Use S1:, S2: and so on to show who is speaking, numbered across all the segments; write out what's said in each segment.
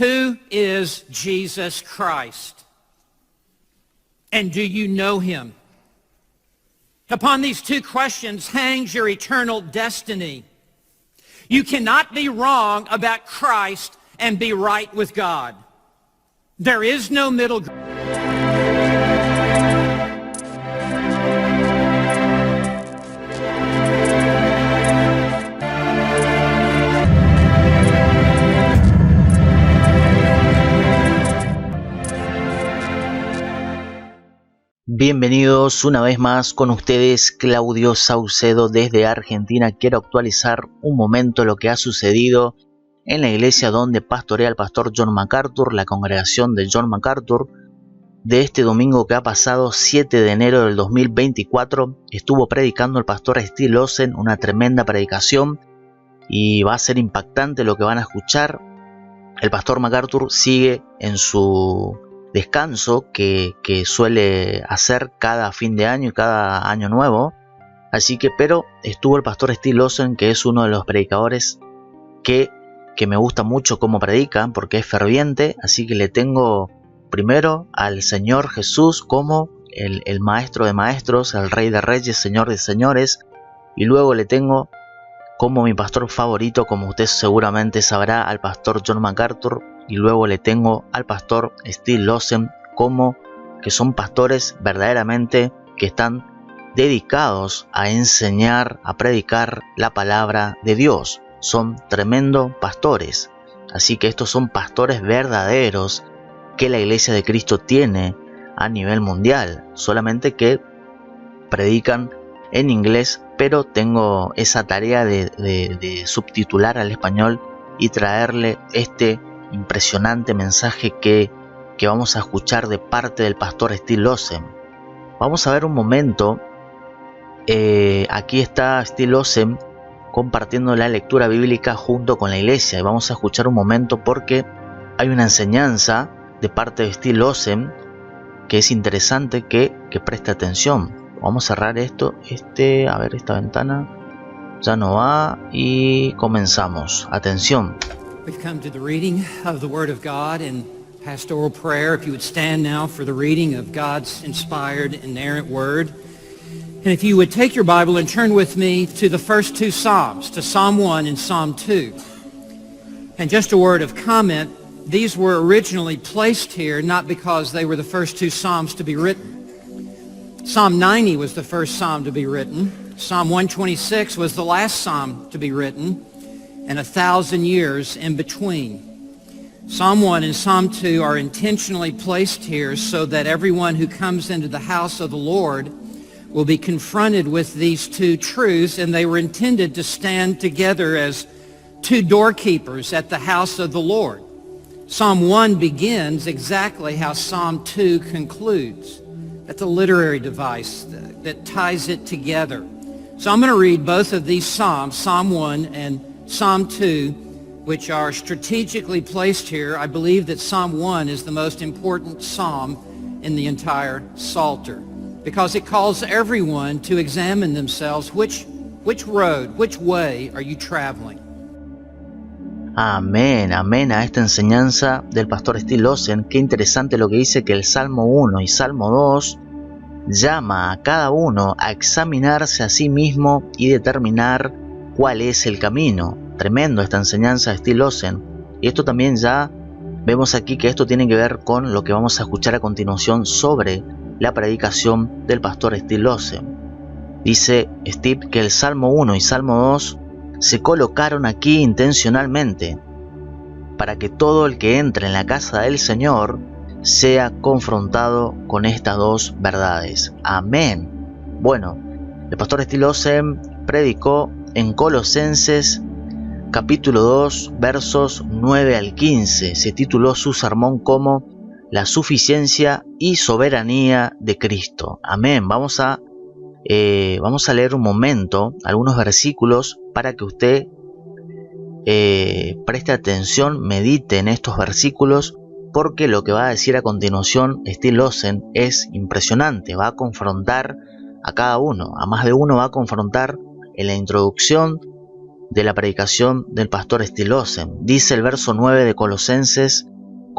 S1: Who is Jesus Christ? And do you know him? Upon these two questions hangs your eternal destiny. You cannot be wrong about Christ and be right with God. There is no middle ground.
S2: Bienvenidos una vez más con ustedes, Claudio Saucedo desde Argentina. Quiero actualizar un momento lo que ha sucedido en la iglesia donde pastorea el pastor John MacArthur, la congregación de John MacArthur. De este domingo que ha pasado, 7 de enero del 2024, estuvo predicando el pastor Steve Lawson, una tremenda predicación, y va a ser impactante lo que van a escuchar. El pastor MacArthur sigue en su descanso que suele hacer cada fin de año y cada año nuevo, así que pero estuvo el pastor Steve Lawson, que es uno de los predicadores que me gusta mucho cómo predica porque es ferviente, así que le tengo primero al Señor Jesús como el maestro de maestros, el rey de reyes, señor de señores, y luego le tengo como mi pastor favorito, como usted seguramente sabrá, al pastor John MacArthur, y luego le tengo al pastor Steve Lawson, como que son pastores verdaderamente que están dedicados a enseñar, a predicar la palabra de Dios. Son tremendos pastores, así que estos son pastores verdaderos que la iglesia de Cristo tiene a nivel mundial, solamente que predican en inglés, pero tengo esa tarea de subtitular al español y traerle este impresionante mensaje que vamos a escuchar de parte del pastor Steve Lawson. Vamos a ver un momento. Aquí está Steve Lawson compartiendo la lectura bíblica junto con la iglesia, y vamos a escuchar un momento porque hay una enseñanza de parte de Steve Lawson que es interesante que preste atención. Vamos a cerrar esto, a ver, esta ventana ya no va, y comenzamos. Atención.
S1: We've come to the reading of the Word of God and pastoral prayer. If you would stand now for the reading of God's inspired, inerrant Word. And if you would take your Bible and turn with me to the first two Psalms, to Psalm 1 and Psalm 2. And just a word of comment, these were originally placed here not because they were the first two Psalms to be written. Psalm 90 was the first Psalm to be written. Psalm 126 was the last Psalm to be written, and 1,000 years in between. Psalm 1 and Psalm 2 are intentionally placed here so that everyone who comes into the house of the Lord will be confronted with these two truths, and they were intended to stand together as two doorkeepers at the house of the Lord. Psalm 1 begins exactly how Psalm 2 concludes. That's a literary device that ties it together. So I'm going to read both of these Psalms, Psalm 1 and Psalm 2, which are strategically placed here. I believe that Psalm 1 is the most important psalm in the entire Psalter because it calls everyone to examine themselves. Which road, which way are you traveling?
S2: Amén, amén a esta enseñanza del pastor Steve Lawson. Qué interesante lo que dice, que el Salmo 1 y Salmo 2 llama a cada uno a examinarse a sí mismo y determinar cuál es el camino. Tremendo esta enseñanza de Steve Lawson. Y esto también ya vemos aquí que esto tiene que ver con lo que vamos a escuchar a continuación sobre la predicación del pastor Steve Lawson. Dice Steve que el Salmo 1 y Salmo 2 se colocaron aquí intencionalmente para que todo el que entre en la casa del Señor sea confrontado con estas dos verdades. Amén. Bueno, el pastor Steve Lawson predicó en Colosenses capítulo 2 versos 9 al 15. Se tituló su sermón como La suficiencia y soberanía de Cristo. Amén. Vamos a leer un momento algunos versículos para que usted preste atención, medite en estos versículos, porque lo que va a decir a continuación Steve Lawson es impresionante. Va a confrontar a cada uno, a más de uno va a confrontar en la introducción de la predicación del pastor Steve Lawson. Dice el verso 9 de Colosenses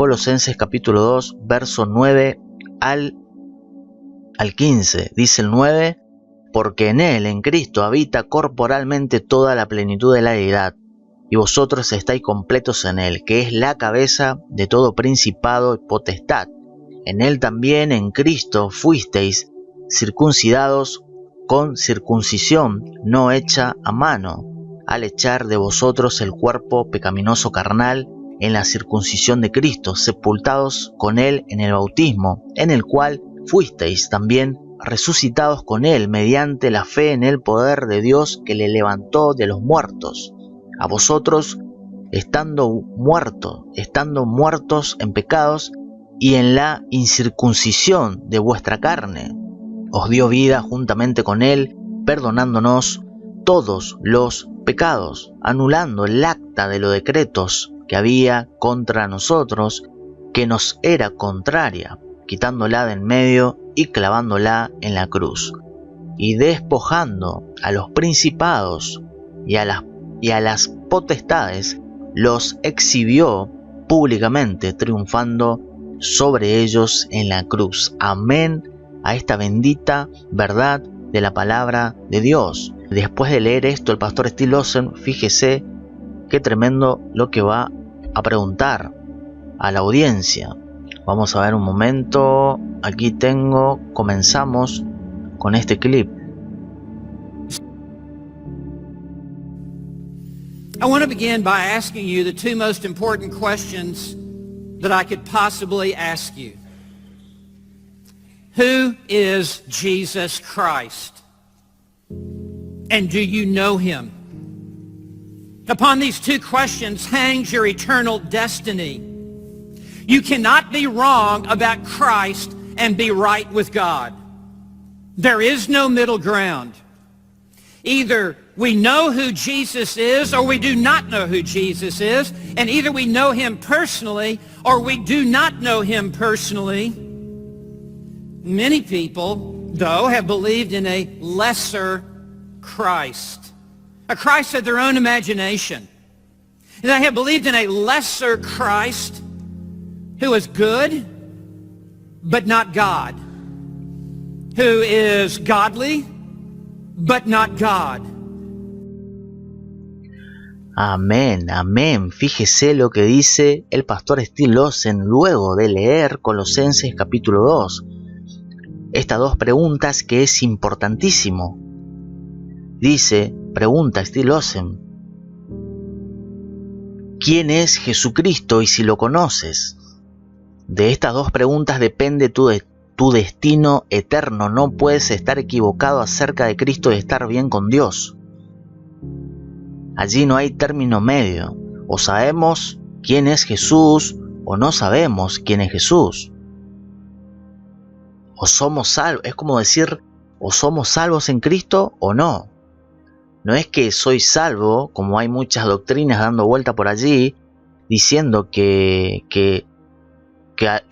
S2: Colosenses capítulo 2, verso 9 al 15. Dice el 9, porque en Él, en Cristo, habita corporalmente toda la plenitud de la deidad, y vosotros estáis completos en Él, que es la cabeza de todo principado y potestad. En Él también, en Cristo, fuisteis circuncidados con circuncisión no hecha a mano, al echar de vosotros el cuerpo pecaminoso carnal en la circuncisión de Cristo, sepultados con Él en el bautismo, en el cual fuisteis también resucitados con Él mediante la fe en el poder de Dios que le levantó de los muertos. A vosotros, estando muertos en pecados y en la incircuncisión de vuestra carne, os dio vida juntamente con Él, perdonándonos todos los pecados, anulando el acta de los decretos que había contra nosotros, que nos era contraria, quitándola de en medio y clavándola en la cruz, y despojando a los principados y a las potestades, los exhibió públicamente, triunfando sobre ellos en la cruz. Amén a esta bendita verdad de la palabra de Dios. Después de leer esto, el pastor Steve Lawson, fíjese qué tremendo lo que va a preguntar a la audiencia. Vamos a ver un momento. Aquí comenzamos con este clip.
S1: I want to begin by asking you the two most important questions that I could possibly ask you. Who is Jesus Christ? And do you know him? Upon these two questions hangs your eternal destiny. You cannot be wrong about Christ and be right with God. There is no middle ground. Either we know who Jesus is or we do not know who Jesus is, and either we know him personally or we do not know him personally. Many people, though, have believed in a lesser Christ, a Christ of their own imagination. And they have believed in a lesser Christ who is good, but not God, who is godly, but not God.
S2: Amén, amén. Fíjese lo que dice el pastor Steve Lawson luego de leer Colosenses capítulo 2. Estas dos preguntas que es importantísimo. Pregunta Steve Lawson, ¿quién es Jesucristo y si lo conoces? De estas dos preguntas depende tu destino eterno. No puedes estar equivocado acerca de Cristo y estar bien con Dios. Allí no hay término medio. O sabemos quién es Jesús o no sabemos quién es Jesús. O somos salvos. Es como decir, o somos salvos en Cristo o no. No es que soy salvo, como hay muchas doctrinas dando vuelta por allí, diciendo que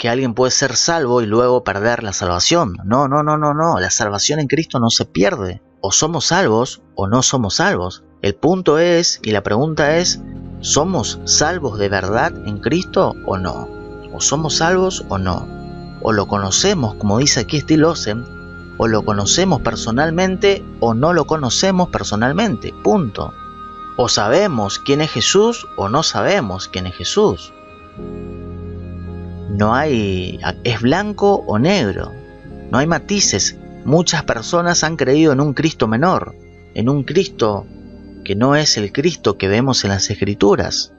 S2: alguien puede ser salvo y luego perder la salvación. No. La salvación en Cristo no se pierde. O somos salvos o no somos salvos. El punto es, y la pregunta es, ¿somos salvos de verdad en Cristo o no? ¿O somos salvos o no? O lo conocemos, como dice aquí Steve Lawson, o lo conocemos personalmente o no lo conocemos personalmente. Punto. O sabemos quién es Jesús o no sabemos quién es Jesús. No hay, es blanco o negro, no hay matices. Muchas personas han creído en un Cristo menor, en un Cristo que no es el Cristo que vemos en las Escrituras.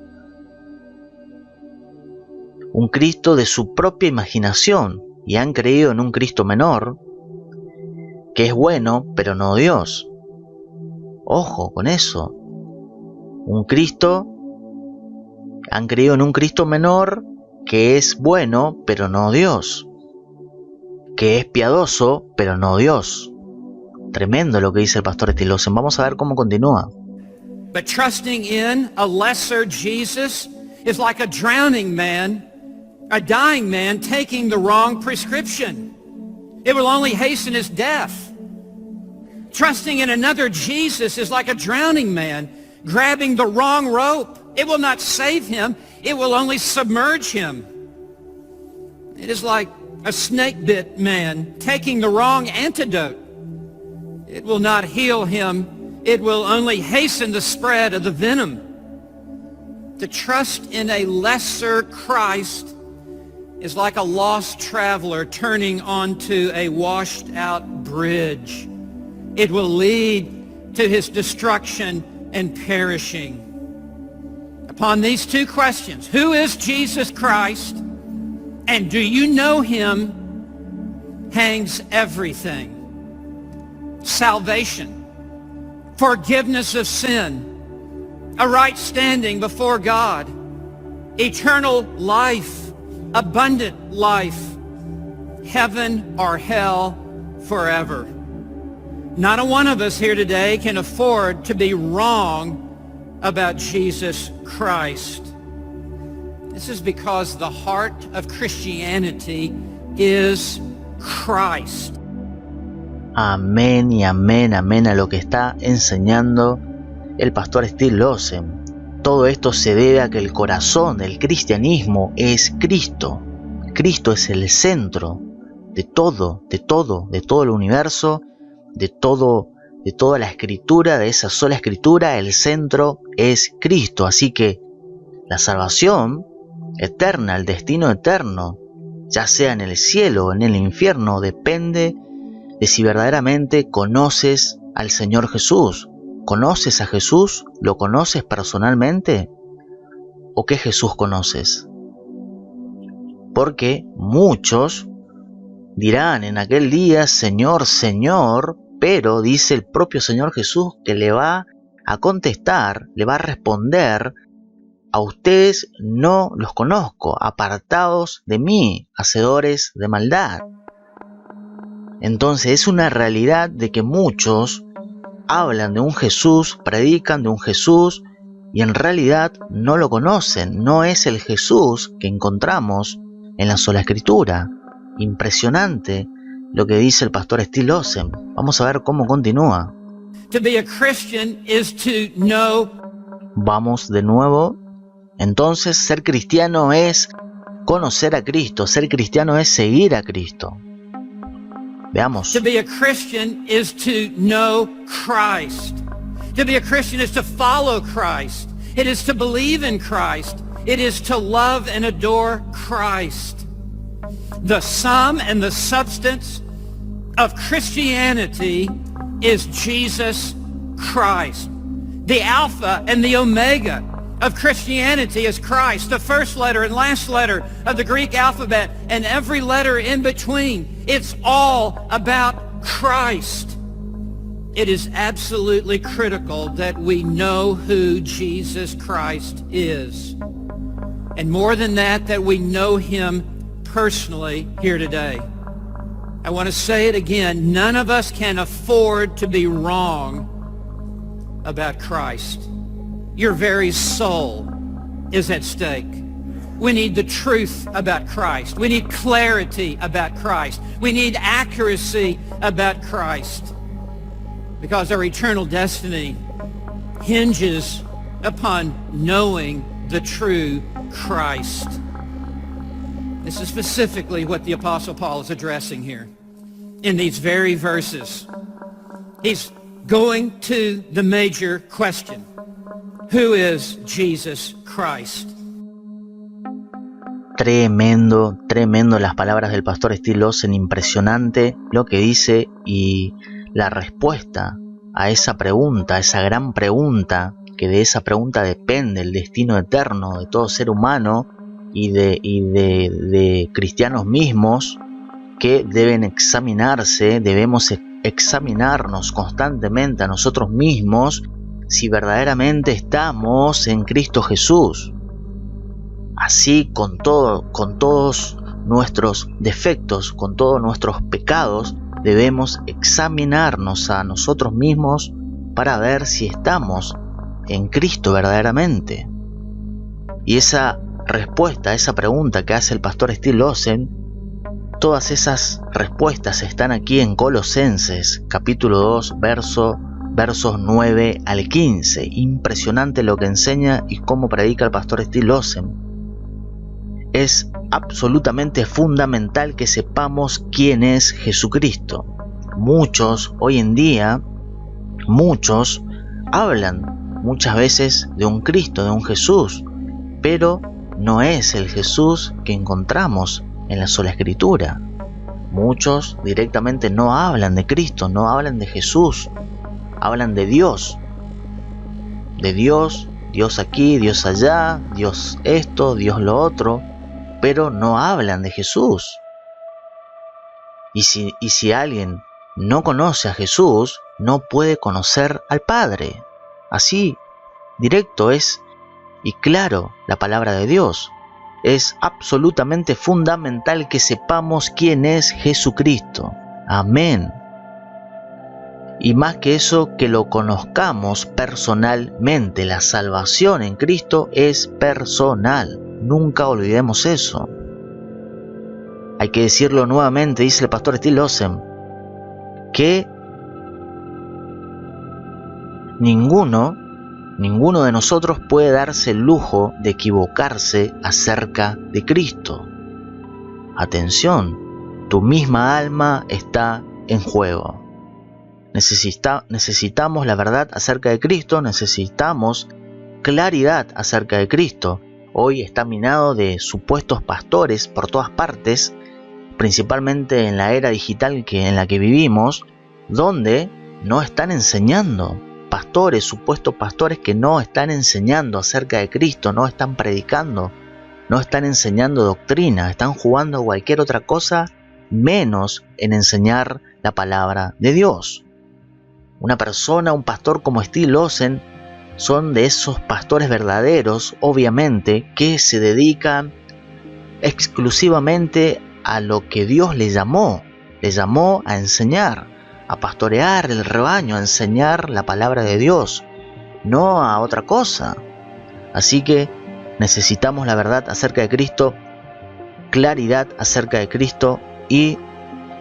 S2: Un Cristo de su propia imaginación, y han creído en un Cristo menor, que es bueno, pero no Dios. Ojo con eso. Han creído en un Cristo menor, que es bueno, pero no Dios, que es piadoso, pero no Dios. Tremendo lo que dice el pastor Steve Lawson. Vamos a ver cómo continúa.
S1: But trusting in a lesser Jesus is like a drowning man, a dying man taking the wrong prescription. It will only hasten his death. Trusting in another Jesus is like a drowning man grabbing the wrong rope. It will not save him. It will only submerge him. It is like a snake-bit man taking the wrong antidote. It will not heal him. It will only hasten the spread of the venom. To trust in a lesser Christ is like a lost traveler turning onto a washed-out bridge. It will lead to his destruction and perishing. Upon these two questions, who is Jesus Christ and do you know him, hangs everything. Salvation, forgiveness of sin, a right standing before God, eternal life, abundant life, heaven or hell forever. Not a one of us here today can afford to be wrong about Jesus Christ. This is because the heart of Christianity is Christ.
S2: Amén y amén, amén a lo que está enseñando el pastor Still Lawson. Todo esto se debe a que el corazón del cristianismo es Cristo. Cristo es el centro de todo el universo, de toda la escritura, de esa sola escritura. El centro es Cristo. Así que la salvación eterna, el destino eterno, ya sea en el cielo o en el infierno, depende de si verdaderamente conoces al Señor Jesús. ¿Conoces a Jesús? ¿Lo conoces personalmente? ¿O qué Jesús conoces? Porque muchos dirán en aquel día, Señor, Señor, pero dice el propio Señor Jesús que le va a contestar, le va a responder: a ustedes no los conozco, apartados de mí, hacedores de maldad. Entonces es una realidad de que muchos hablan de un Jesús, predican de un Jesús y en realidad no lo conocen. No es el Jesús que encontramos en la sola escritura. Impresionante lo que dice el pastor Still Lawson. Vamos a ver cómo continúa.
S1: To be a Christian is to know.
S2: Vamos de nuevo. Entonces, ser cristiano es conocer a Cristo. Ser cristiano es seguir a Cristo. Veamos.
S1: To be a Christian is to know Christ. To be a Christian is to follow Christ. It is to believe in Christ. It is to love and adore Christ. The sum and the substance of Christianity is Jesus Christ. The Alpha and the Omega of Christianity is Christ, the first letter and last letter of the Greek alphabet, and every letter in between. It's all about Christ. It is absolutely critical that we know who Jesus Christ is. And more than that we know him personally here today. I want to say it again. None of us can afford to be wrong about Christ. Your very soul is at stake. We need the truth about Christ. We need clarity about Christ. We need accuracy about Christ. Because our eternal destiny hinges upon knowing the true Christ. This is specifically what the Apostle Paul is addressing here in these very verses. He's going to the major question. Who is Jesus Christ?
S2: Tremendo las palabras del pastor Still Lawson, impresionante lo que dice y la respuesta a esa pregunta, a esa gran pregunta, que de esa pregunta depende el destino eterno de todo ser humano y de cristianos mismos que deben examinarse, debemos examinarnos constantemente a nosotros mismos si verdaderamente estamos en Cristo Jesús. Así con todos nuestros defectos, con todos nuestros pecados, debemos examinarnos a nosotros mismos para ver si estamos en Cristo verdaderamente. Y esa respuesta, esa pregunta que hace el pastor Still Lawson, todas esas respuestas están aquí en Colosenses, capítulo 2, versos 9 al 15. Impresionante lo que enseña y cómo predica el pastor Still Lawson. Es absolutamente fundamental que sepamos quién es Jesucristo. Muchos, hoy en día, muchos hablan muchas veces de un Cristo, de un Jesús, pero no es el Jesús que encontramos en la sola Escritura. Muchos directamente no hablan de Cristo, no hablan de Jesús, hablan de Dios. De Dios, Dios aquí, Dios allá, Dios esto, Dios lo otro, pero no hablan de Jesús. Y si alguien no conoce a Jesús, no puede conocer al Padre. Así, directo es y claro la palabra de Dios. Es absolutamente fundamental que sepamos quién es Jesucristo. Amén. Y más que eso, que lo conozcamos personalmente. La salvación en Cristo es personal. Nunca olvidemos eso. Hay que decirlo nuevamente, dice el pastor Steve Lawson, que ninguno de nosotros puede darse el lujo de equivocarse acerca de Cristo. Atención, tu misma alma está en juego. Necesitamos la verdad acerca de Cristo, necesitamos claridad acerca de Cristo. Hoy está minado de supuestos pastores por todas partes, principalmente en la era digital en la que vivimos, donde no están enseñando. Pastores, supuestos pastores que no están enseñando acerca de Cristo, no están predicando, no están enseñando doctrina, están jugando a cualquier otra cosa menos en enseñar la palabra de Dios. Una persona, un pastor como Steve Lawson, son de esos pastores verdaderos, obviamente, que se dedican exclusivamente a lo que Dios le llamó a enseñar, a pastorear el rebaño, a enseñar la palabra de Dios, no a otra cosa. Así que necesitamos la verdad acerca de Cristo, claridad acerca de Cristo y,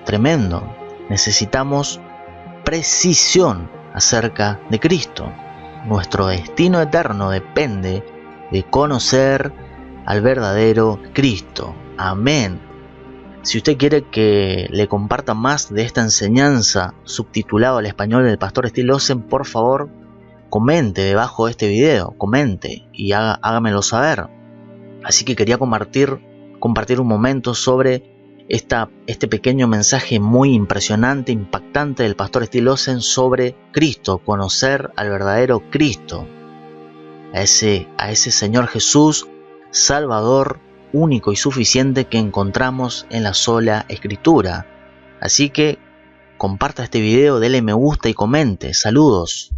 S2: tremendo, necesitamos precisión acerca de Cristo. Nuestro destino eterno depende de conocer al verdadero Cristo. Amén. Si usted quiere que le comparta más de esta enseñanza subtitulado al español del pastor Steve Lawson, por favor, comente debajo de este video, comente y hágamelo saber. Así que quería compartir un momento sobre este pequeño mensaje muy impresionante, impactante del pastor Steve Lawson sobre Cristo, conocer al verdadero Cristo, a ese Señor Jesús, Salvador, único y suficiente que encontramos en la sola Escritura. Así que comparta este video, dele me gusta y comente. Saludos.